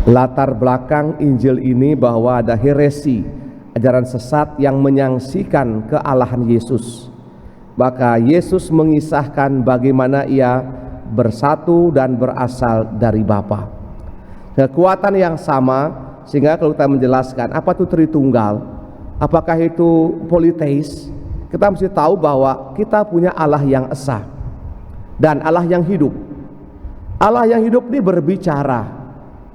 Latar belakang Injil ini bahwa ada heresi, ajaran sesat yang menyaksikan kealahan Yesus. Maka Yesus mengisahkan bagaimana ia bersatu dan berasal dari Bapa. Kekuatan yang sama, sehingga kalau kita menjelaskan apa itu Tritunggal, apakah itu politeis, kita mesti tahu bahwa kita punya Allah yang esa dan Allah yang hidup. Allah yang hidup ini berbicara,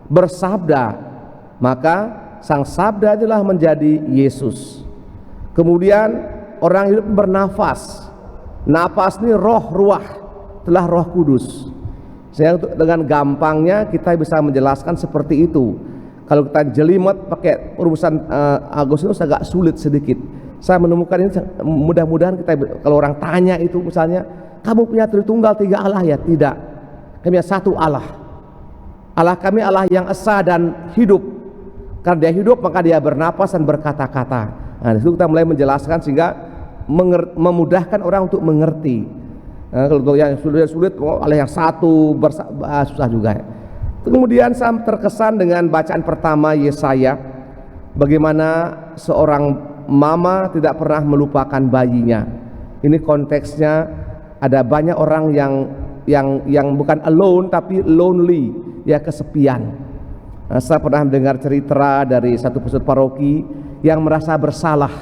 bersabda, maka sang sabda adalah menjadi Yesus. Kemudian orang hidup bernafas, nafas ini roh, ruah, telah Roh Kudus. Sehingga dengan gampangnya kita bisa menjelaskan seperti itu. Kalau kita jelimet pakai urusan Agustinus agak sulit sedikit. Saya menemukan ini, mudah-mudahan kita, kalau orang tanya itu misalnya, kamu punya Tritunggal 3 Allah ya? Tidak, kami punya satu Allah. Allah kami Allah yang esa dan hidup. Karena dia hidup maka dia bernapas dan berkata-kata. Nah, disitu kita mulai menjelaskan sehingga memudahkan orang untuk mengerti. Nah, kalau yang sulit Allah yang satu susah juga ya. Kemudian saya terkesan dengan bacaan pertama Yesaya, bagaimana seorang mama tidak pernah melupakan bayinya. Ini konteksnya ada banyak orang yang bukan alone tapi lonely, ya kesepian. Nah, saya pernah mendengar cerita dari satu pusat paroki yang merasa bersalah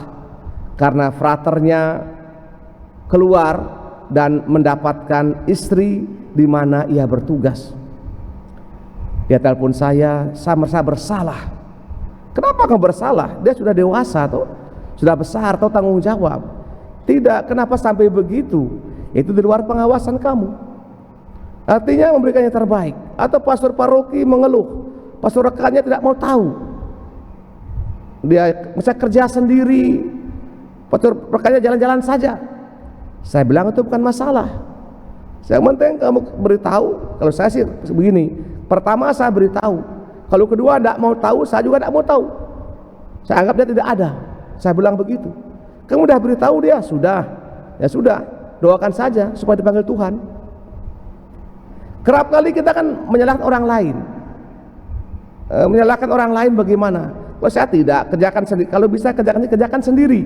karena fraternya keluar dan mendapatkan istri di mana ia bertugas. Dia telepon saya merasa bersalah. Kenapa kamu bersalah? Dia sudah dewasa tuh, sudah besar, tahu tanggung jawab. Tidak, kenapa sampai begitu? Itu di luar pengawasan kamu. Artinya memberikan yang terbaik. Atau pastor paroki mengeluh, pastor rekannya tidak mau tahu, dia bisa kerja sendiri, pastor rekannya jalan-jalan saja. Saya bilang itu bukan masalah. Yang penting kamu beritahu. Kalau saya sih begini, pertama saya beritahu, kalau kedua tidak mau tahu, saya juga tidak mau tahu. Saya anggap dia tidak ada. Saya bilang begitu. Kamu sudah beritahu dia? Sudah. Ya sudah, doakan saja supaya dipanggil Tuhan. Kerap kali kita kan menyalahkan orang lain. Menyalahkan orang lain bagaimana? Kalau saya tidak, kerjakan sendiri. Kalau bisa kerjakan sendiri.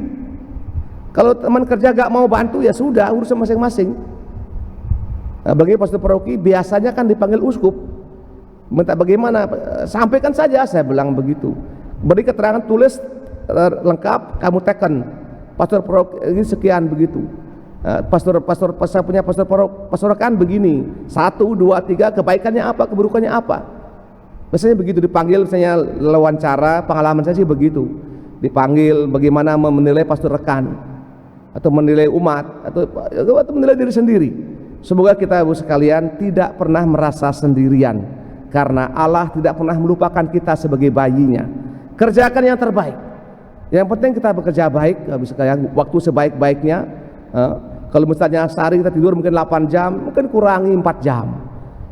Kalau teman kerja gak mau bantu, ya sudah, urusan masing-masing. Bagi pastor paroki biasanya kan dipanggil uskup, minta bagaimana, sampaikan saja. Saya bilang begitu, beri keterangan tulis lengkap, kamu teken pastor paroki ini sekian begitu. Pastor punya pastor kan begini, 1, 2, 3, kebaikannya apa, keburukannya apa. Biasanya begitu dipanggil, misalnya wawancara, pengalaman saya sih begitu, dipanggil bagaimana menilai pastor rekan, atau menilai umat, atau menilai diri sendiri. Semoga kita ibu sekalian tidak pernah merasa sendirian, karena Allah tidak pernah melupakan kita sebagai bayinya. Kerjakan yang terbaik. Yang penting kita bekerja baik, ibu sekalian, waktu sebaik-baiknya. Kalau misalnya sehari kita tidur mungkin 8 jam, mungkin kurangi 4 jam.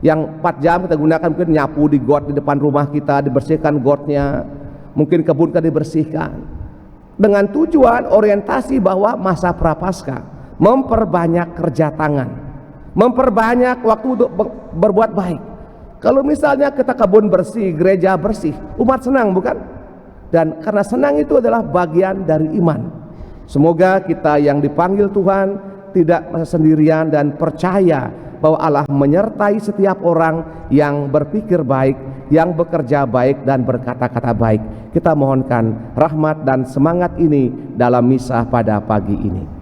Yang 4 jam kita gunakan mungkin nyapu di got di depan rumah kita, dibersihkan gotnya, mungkin kebun kita dibersihkan. Dengan tujuan orientasi bahwa masa prapaskah memperbanyak kerja tangan, memperbanyak waktu untuk berbuat baik. Kalau misalnya kita kebun bersih, gereja bersih, umat senang bukan? Dan karena senang itu adalah bagian dari iman. Semoga kita yang dipanggil Tuhan tidak merasa sendirian dan percaya bahwa Allah menyertai setiap orang yang berpikir baik, yang bekerja baik dan berkata-kata baik. Kita mohonkan rahmat dan semangat ini dalam misa pada pagi ini.